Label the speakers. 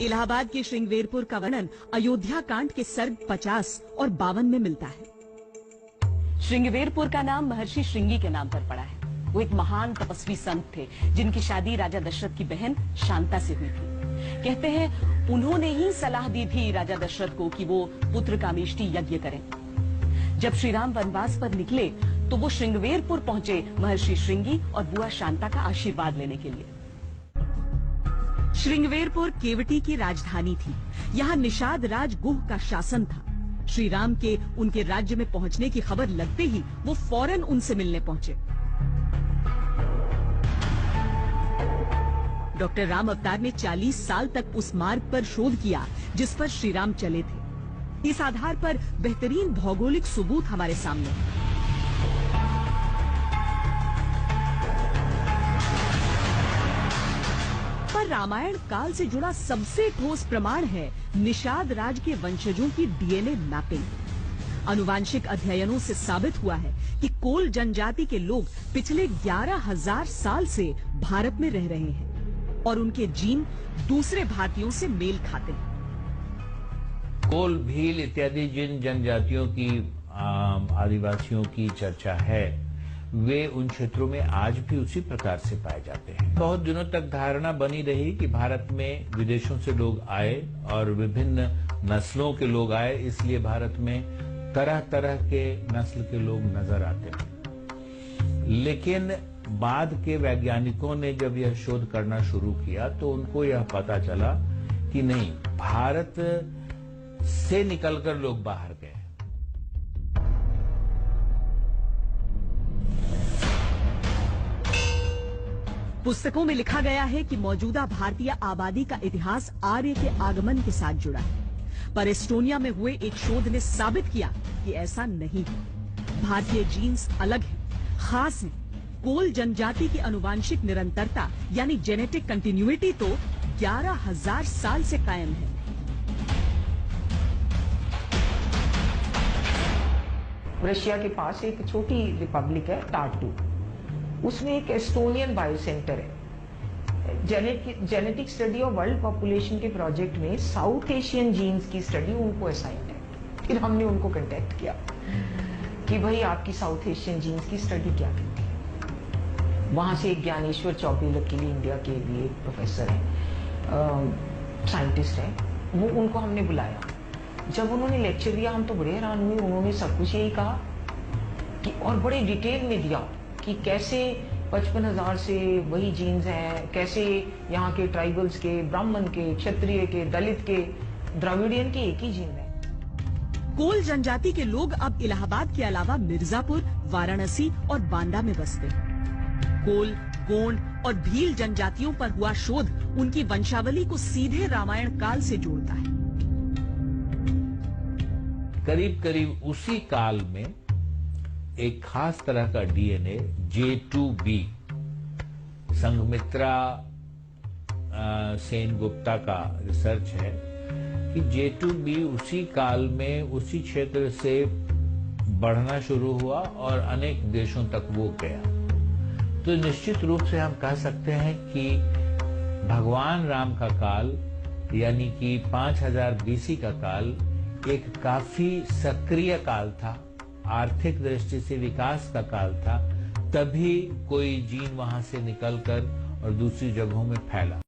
Speaker 1: इलाहाबाद के श्रृंगवेरपुर का वर्णन अयोध्या कांड के सर्ग 50 और 52 में मिलता है।
Speaker 2: श्रृंगवेरपुर का नाम महर्षि श्रृंगी के नाम पर पड़ा है। वो एक महान तपस्वी संत थे जिनकी शादी राजा दशरथ की बहन शांता से हुई थी। कहते हैं उन्होंने ही सलाह दी थी राजा दशरथ को कि वो पुत्र कामेष्टि यज्ञ करें। जब श्री राम वनवास पर निकले तो वो श्रृंगवेरपुर पहुंचे महर्षि श्रृंगी और बुआ शांता का आशीर्वाद लेने के लिए।
Speaker 1: श्रृंगवेरपुर केवटी की राजधानी थी। यहाँ निषाद राज गुह का शासन था। श्री राम के उनके राज्य में पहुंचने की खबर लगते ही वो फौरन उनसे मिलने पहुंचे। डॉक्टर राम अवतार ने 40 साल तक उस मार्ग पर शोध किया जिस पर श्री राम चले थे। इस आधार पर बेहतरीन भौगोलिक सबूत हमारे सामने है। पर रामायण काल से जुड़ा सबसे ठोस प्रमाण है निषाद राज के वंशजों की डीएनए मैपिंग। आनुवांशिक अध्ययनों से साबित हुआ है कि कोल जनजाति के लोग पिछले 11,000 साल से भारत में रह रहे हैं और उनके जीन दूसरे भारतीयों से मेल खाते हैं।
Speaker 3: कोल, भील इत्यादि जिन जनजातियों की आदिवासियों की चर्चा है वे उन क्षेत्रों में आज भी उसी प्रकार से पाए जाते हैं। बहुत दिनों तक धारणा बनी रही कि भारत में विदेशों से लोग आए और विभिन्न नस्लों के लोग आए, इसलिए भारत में तरह तरह के नस्ल के लोग नजर आते हैं। लेकिन बाद के वैज्ञानिकों ने जब यह शोध करना शुरू किया तो उनको यह पता चला कि नहीं, भारत से निकलकर लोग बाहर गए।
Speaker 1: पुस्तकों में लिखा गया है कि मौजूदा भारतीय आबादी का इतिहास आर्य के आगमन के साथ जुड़ा है, पर एस्टोनिया में हुए एक शोध ने साबित किया कि ऐसा नहीं है। भारतीय जीन्स अलग हैं, खास हैं। कोल जनजाति की आनुवांशिक निरंतरता यानी जेनेटिक कंटिन्यूटी तो 11,000 साल से कायम है।
Speaker 4: रशिया के पास एक छोटी रिपब्लिक है टार्टू, उसमें एक एस्टोनियन बायो सेंटर है। Genetic study of world population के प्रोजेक्ट में साउथ एशियन जीन्स की स्टडी उनको असाइन है। फिर हमने उनको कांटेक्ट किया कि भाई आपकी साउथ एशियन जीन्स की स्टडी क्या करती है। वहां से एक ज्ञानेश्वर चौबे लकीली इंडिया के लिए प्रोफेसर है, साइंटिस्ट है, वो उनको हमने बुलाया। जब उन्होंने लेक्चर दिया हम तो बड़े हैरान हुए। उन्होंने सब कुछ यही कहा कि और बड़े डिटेल में दिया कि कैसे 55,000 से वही जीन्स हैं, कैसे यहाँ के ट्राइबल्स के, ब्राह्मण के, क्षत्रिय के, दलित के, द्रविडियन के एक ही जीन है।
Speaker 1: कोल जनजाति के लोग अब इलाहाबाद के अलावा मिर्जापुर, वाराणसी और बांदा में बसते हैं। कोल, गोंड और भील जनजातियों पर हुआ शोध उनकी वंशावली को सीधे रामायण काल से जोड़ता है।
Speaker 3: करीब करीब उसी काल में एक खास तरह का डीएनए J2B, संघमित्रा सेन गुप्ता का रिसर्च है कि J2B उसी काल में उसी क्षेत्र से बढ़ना शुरू हुआ और अनेक देशों तक वो गया। तो निश्चित रूप से हम कह सकते हैं कि भगवान राम का काल यानी कि 5000 BC का काल एक काफी सक्रिय काल था, आर्थिक दृष्टि से विकास का काल था। तभी कोई जीन वहां से निकलकर और दूसरी जगहों में फैला।